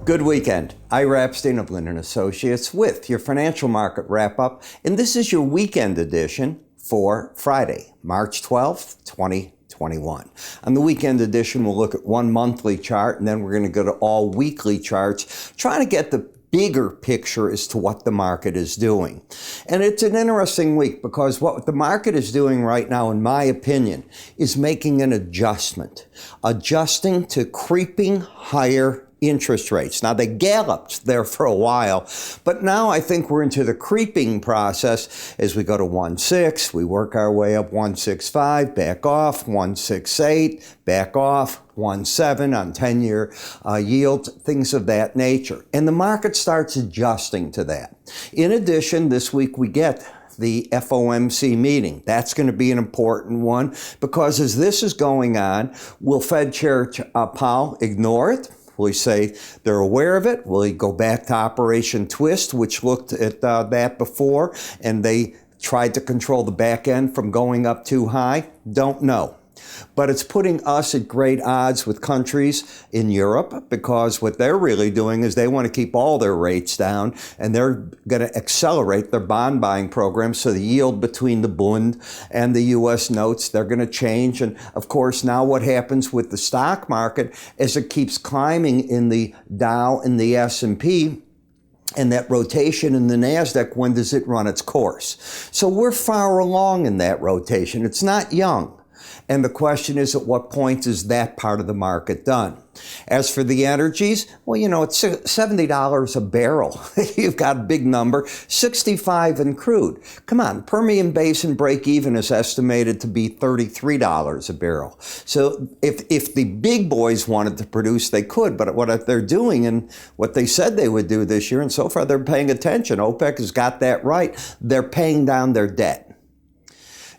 Good weekend. Ira Epstein of Linn Associates with your financial market wrap-up, and this is your weekend edition for Friday, March 12th, 2021. On the weekend edition, we'll look at one monthly chart, and then we're going to go to all weekly charts, trying to get the bigger picture as to what the market is doing. And it's an interesting week because what the market is doing right now, in my opinion, is making an adjusting to creeping higher interest rates. Now, they galloped there for a while, but now I think we're into the creeping process as we go to 1.6, we work our way up 1.65, back off, 1.68, back off, 1.7 on 10-year yield, things of that nature. And the market starts adjusting to that. In addition, this week we get the FOMC meeting. That's going to be an important one because as this is going on, will Fed Chair Powell ignore it? Will he say they're aware of it? Will he go back to Operation Twist, which looked at that before, and they tried to control the back end from going up too high? Don't know. But it's putting us at great odds with countries in Europe because what they're really doing is they want to keep all their rates down and they're going to accelerate their bond buying program. So the yield between the Bund and the U.S. notes, they're going to change. And of course, now what happens with the stock market as it keeps climbing in the Dow and the S&P, and that rotation in the NASDAQ, when does it run its course? So we're far along in that rotation. It's not young. And the question is, at what point is that part of the market done? As for the energies, well, you know, it's $70 a barrel. You've got a big number, 65 in crude. Come on, Permian Basin break-even is estimated to be $33 a barrel. So if the big boys wanted to produce, they could, but what they're doing and what they said they would do this year, and so far they're paying attention. OPEC has got that right. They're paying down their debt.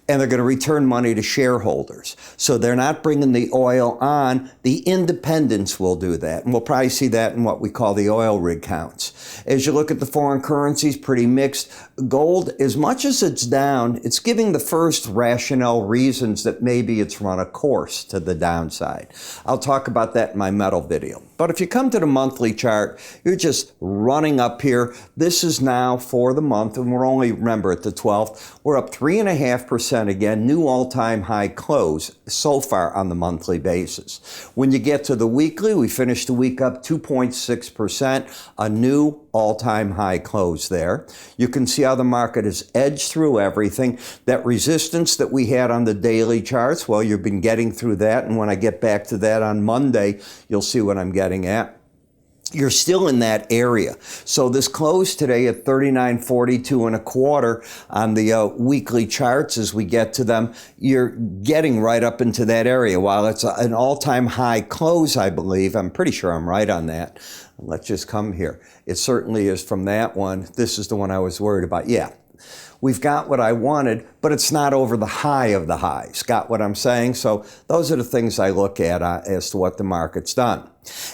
And they're going to return money to shareholders. So they're not bringing the oil on. The independents will do that. And we'll probably see that in what we call the oil rig counts. As you look at the foreign currencies, pretty mixed. Gold, as much as it's down, it's giving the first rationale reasons that maybe it's run a course to the downside. I'll talk about that in my metal video. But if you come to the monthly chart, you're just running up here. This is now for the month, and we're only, remember, at the 12th. We're up 3.5%. Again, new all-time high close so far on the monthly basis. When you get to the weekly, we finished the week up 2.6%, a new all-time high close there. You can see how the market has edged through everything. That resistance that we had on the daily charts, well, you've been getting through that, and when I get back to that on Monday, you'll see what I'm getting at. You're still in that area. So this closed today at 39.42 and a quarter on the weekly charts. As we get to them, you're getting right up into that area. While it's an all-time high close, I believe, I'm pretty sure I'm right on that. Let's just come here. It certainly is from that one. This is the one I was worried about. Yeah. We've got what I wanted, but it's not over the high of the highs. Got what I'm saying? So those are the things I look at as to what the market's done.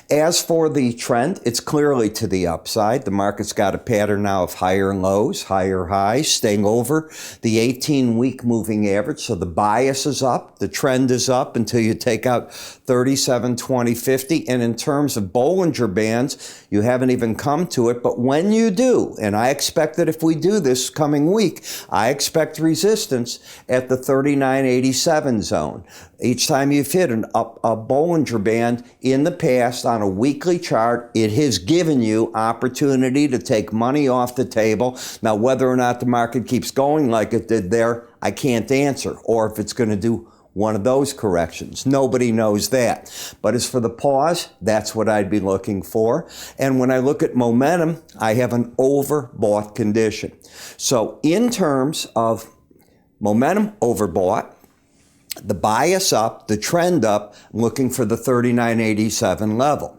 As for the trend, it's clearly to the upside. The market's got a pattern now of higher lows, higher highs, staying over the 18-week moving average. So the bias is up, the trend is up until you take out 37, 20, 50. And in terms of Bollinger Bands, you haven't even come to it. But when you do, and I expect that if we do this coming week, I expect resistance at the 39.87 zone. Each time you've hit a Bollinger Band in the past on a weekly chart, it has given you opportunity to take money off the table. Now, whether or not the market keeps going like it did there, I can't answer. Or if it's going to do one of those corrections. Nobody knows that. But as for the pause, that's what I'd be looking for. And when I look at momentum, I have an overbought condition. So in terms of momentum overbought, the bias up, the trend up, looking for the 39.87 level.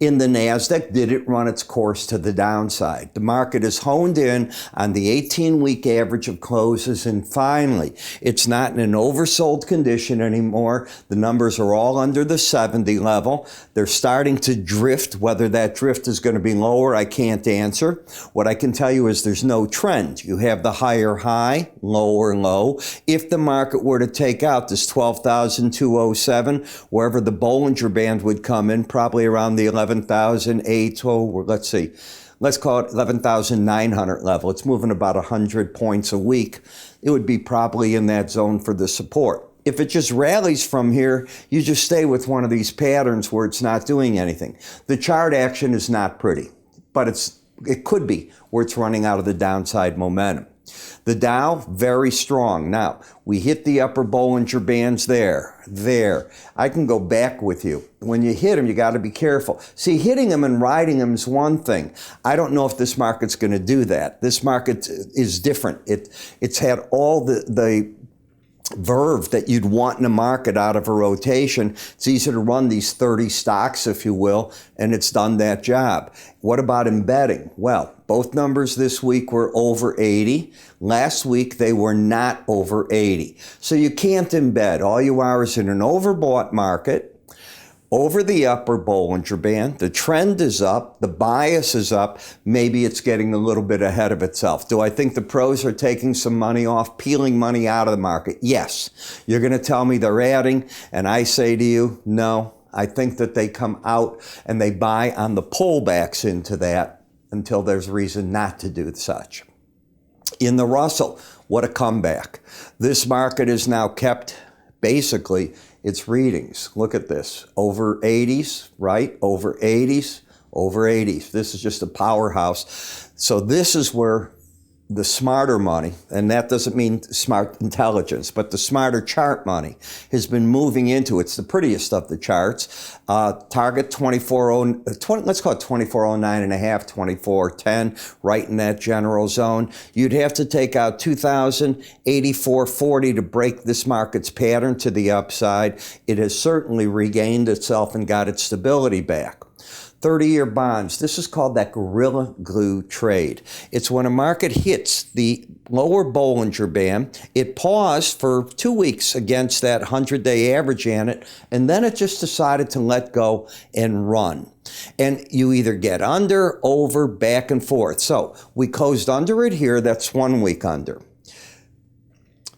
In the NASDAQ, did it run its course to the downside? The market is honed in on the 18-week average of closes, and finally, it's not in an oversold condition anymore. The numbers are all under the 70 level. They're starting to drift. Whether that drift is going to be lower, I can't answer. What I can tell you is there's no trend. You have the higher high, lower low. If the market were to take out this 12,207, wherever the Bollinger Band would come in, probably around around the 11,008, let's see, let's call it 11,900 level. It's moving about 100 points a week. It would be probably in that zone for the support. If it just rallies from here, you just stay with one of these patterns where it's not doing anything. The chart action is not pretty, but it could be where it's running out of the downside momentum. The Dow, very strong. Now, we hit the upper Bollinger Bands there. I can go back with you. When you hit them, you got to be careful. See, hitting them and riding them is one thing. I don't know if this market's going to do that. This market is different. It's had all the verve that you'd want in a market out of a rotation. It's easy to run these 30 stocks, if you will, and it's done that job. What about embedding? Well, both numbers this week were over 80. Last week, they were not over 80. So you can't embed. All you are is in an overbought market, over the upper Bollinger Band. The trend is up. The bias is up. Maybe it's getting a little bit ahead of itself. Do I think the pros are taking some money off, peeling money out of the market? Yes. You're going to tell me they're adding, and I say to you, no. I think that they come out and they buy on the pullbacks into that until there's reason not to do such. In the Russell, what a comeback. This market is now kept basically its readings. Look at this. Over 80s, right? Over 80s, over 80s. This is just a powerhouse. So this is where the smarter money, and that doesn't mean smart intelligence, but the smarter chart money has been moving into. It's the prettiest of the charts. Target 2409, let's call it 2409 and a half, 2410, right in that general zone. You'd have to take out 2,084.40 to break this market's pattern to the upside. It has certainly regained itself and got its stability back. 30-year bonds. This is called that gorilla glue trade. It's when a market hits the lower Bollinger Band, it paused for 2 weeks against that 100-day average on it, and then it just decided to let go and run. And you either get under, over, back and forth. So we closed under it here. That's 1 week under.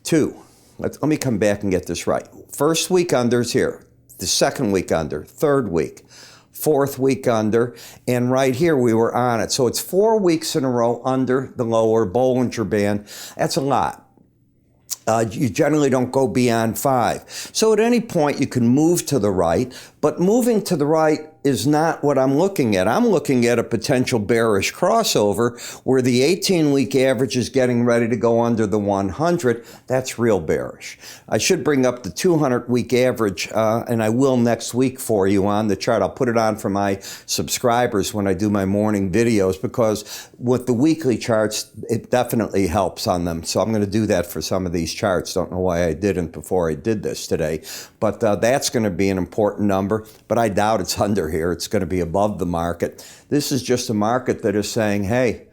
Two. Let me come back and get this right. First week under is here. The second week under. Third week. Fourth week under, and right here we were on it. So it's 4 weeks in a row under the lower Bollinger Band. That's a lot. You generally don't go beyond 5. So at any point you can move to the right, but moving to the right is not what I'm looking at. I'm looking at a potential bearish crossover where the 18-week average is getting ready to go under the 100. That's real bearish. I should bring up the 200-week average, and I will next week for you on the chart. I'll put it on for my subscribers when I do my morning videos, because with the weekly charts, it definitely helps on them. So I'm going to do that for some of these charts. Don't know why I didn't before I did this today. But that's going to be an important number, but I doubt it's under here. It's going to be above the market. This is just a market that is saying, hey,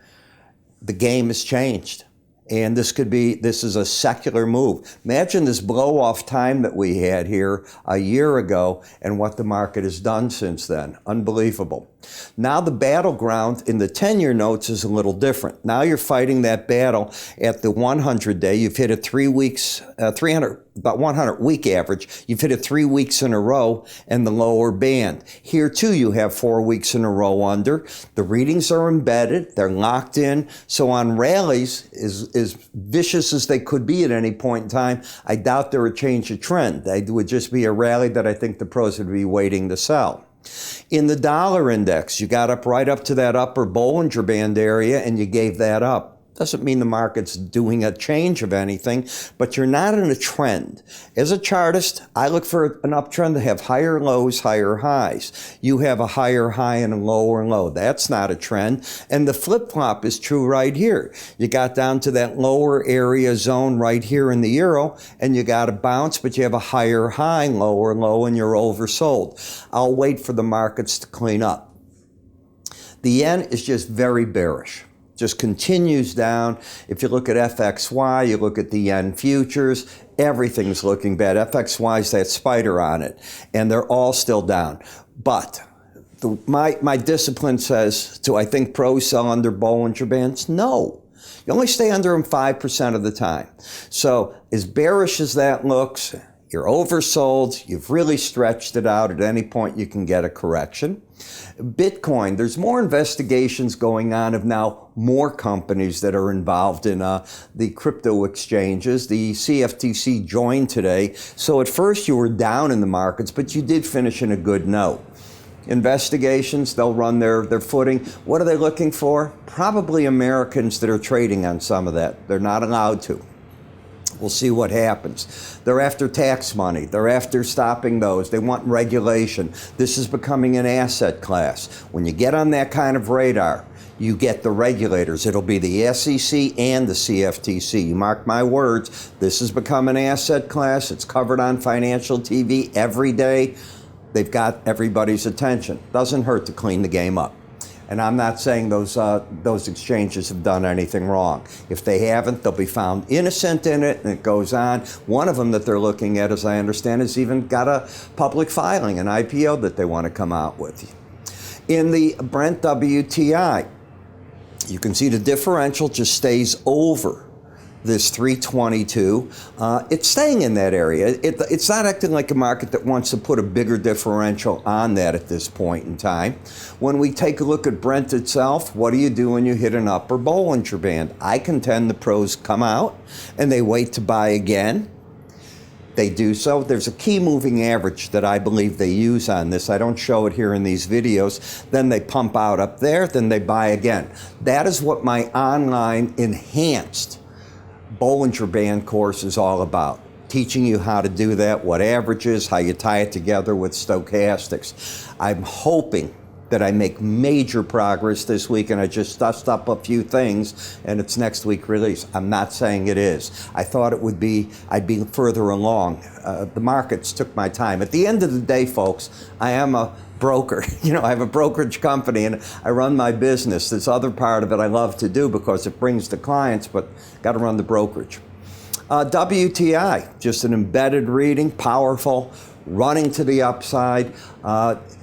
the game has changed. And this is a secular move. Imagine this blow-off time that we had here a year ago and what the market has done since then. Unbelievable. Now the battleground in the 10-year notes is a little different. Now you're fighting that battle at the 100-day. You've hit it 3 weeks, about 100-week average. You've hit it 3 weeks in a row and the lower band. Here too you have 4 weeks in a row under. The readings are embedded. They're locked in. So on rallies, as vicious as they could be at any point in time, I doubt they're a change of trend. They would just be a rally that I think the pros would be waiting to sell. In the dollar index, you got up right up to that upper Bollinger Band area and you gave that up. Doesn't mean the market's doing a change of anything, but you're not in a trend. As a chartist, I look for an uptrend to have higher lows, higher highs. You have a higher high and a lower low. That's not a trend. And the flip-flop is true right here. You got down to that lower area zone right here in the euro, and you got a bounce, but you have a higher high, lower low, and you're oversold. I'll wait for the markets to clean up. The yen is just very bearish. Just continues down. If you look at FXY, you look at the yen futures, everything's looking bad. FXY is that spider on it, and they're all still down. But my discipline says, do I think pros sell under Bollinger Bands? No. You only stay under them 5% of the time. So as bearish as that looks, you're oversold, you've really stretched it out. At any point you can get a correction. Bitcoin, there's more investigations going on of now more companies that are involved in the crypto exchanges. The CFTC joined today. So at first you were down in the markets, but you did finish in a good note. Investigations, they'll run their footing. What are they looking for? Probably Americans that are trading on some of that. They're not allowed to. We'll see what happens. They're after tax money. They're after stopping those. They want regulation. This is becoming an asset class. When you get on that kind of radar, you get the regulators. It'll be the SEC and the CFTC. You mark my words, this has become an asset class. It's covered on financial TV every day. They've got everybody's attention. Doesn't hurt to clean the game up. And I'm not saying those exchanges have done anything wrong. If they haven't, they'll be found innocent in it, and it goes on. One of them that they're looking at, as I understand, has even got a public filing, an IPO that they want to come out with. In the Brent WTI, you can see the differential just stays over this 322. It's staying in that area. It's not acting like a market that wants to put a bigger differential on that at this point in time. When we take a look at Brent itself, what do you do when you hit an upper Bollinger Band? I contend the pros come out and they wait to buy again. They do so. There's a key moving average that I believe they use on this. I don't show it here in these videos. Then they pump out up there, then they buy again. That is what my online enhanced Bollinger Band course is all about. Teaching you how to do that, what averages, how you tie it together with stochastics. I'm hoping that I make major progress this week, and I just dust up a few things and it's next week release. I'm not saying it is. I thought it would be, I'd be further along. The markets took my time. At the end of the day, folks, I am a broker. You know, I have a brokerage company and I run my business. This other part of it I love to do because it brings the clients, but got to run the brokerage. WTI, just an embedded reading, powerful, running to the upside.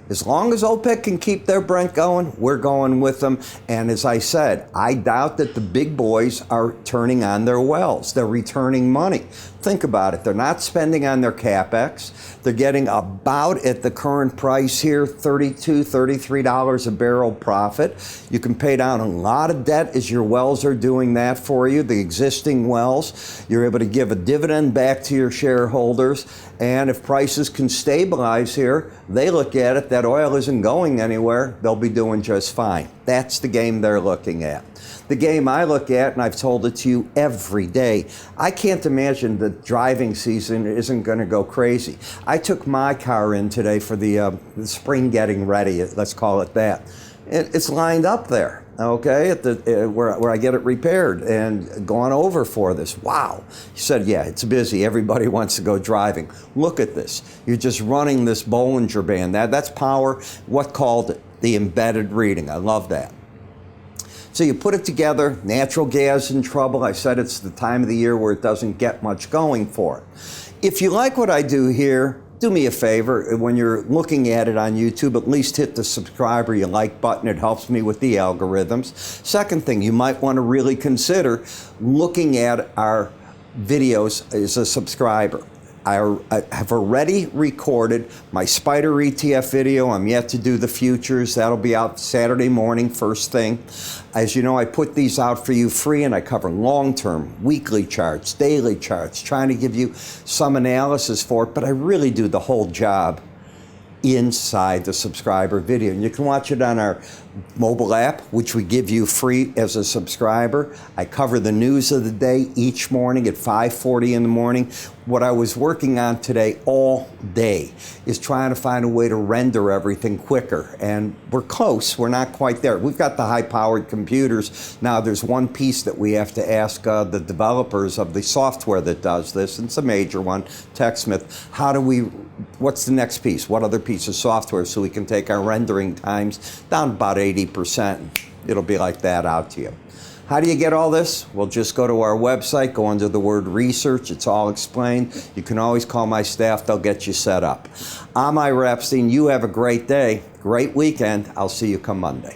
As long as OPEC can keep their Brent going, we're going with them. And as I said, I doubt that the big boys are turning on their wells. They're returning money. Think about it. They're not spending on their CapEx. They're getting about, at the current price here, $32, $33 a barrel profit. You can pay down a lot of debt as your wells are doing that for you, the existing wells. You're able to give a dividend back to your shareholders. And if prices can stabilize here, they look at it, that oil isn't going anywhere, they'll be doing just fine. That's the game they're looking at. The game I look at, and I've told it to you every day, I can't imagine the driving season isn't going to go crazy. I took my car in today for the spring getting ready, let's call it that. It's lined up there, okay, at where I get it repaired and gone over for this. Wow. He said, yeah, it's busy. Everybody wants to go driving. Look at this. You're just running this Bollinger Band. That's power. What called it? The embedded reading. I love that. So you put it together, natural gas in trouble. I said it's the time of the year where it doesn't get much going for it. If you like what I do here, do me a favor. When you're looking at it on YouTube, at least hit the subscribe or you like button. It helps me with the algorithms. Second thing, you might want to really consider looking at our videos as a subscriber. I have already recorded my Spider ETF video. I'm yet to do the futures. That'll be out Saturday morning, first thing. As you know, I put these out for you free, and I cover long-term, weekly charts, daily charts, trying to give you some analysis for it, but I really do the whole job inside the subscriber video. And you can watch it on our mobile app, which we give you free as a subscriber. I cover the news of the day each morning at 5:40 in the morning. What I was working on today all day is trying to find a way to render everything quicker. And we're close. We're not quite there. We've got the high-powered computers. Now, there's one piece that we have to ask the developers of the software that does this. It's a major one, TechSmith. What's the next piece? What other piece of software so we can take our rendering times down about 80%. It'll be like that out to you. How do you get all this? Well, just go to our website, go under the word research. It's all explained. You can always call my staff. They'll get you set up. I'm Ira Epstein. You have a great day, great weekend. I'll see you come Monday.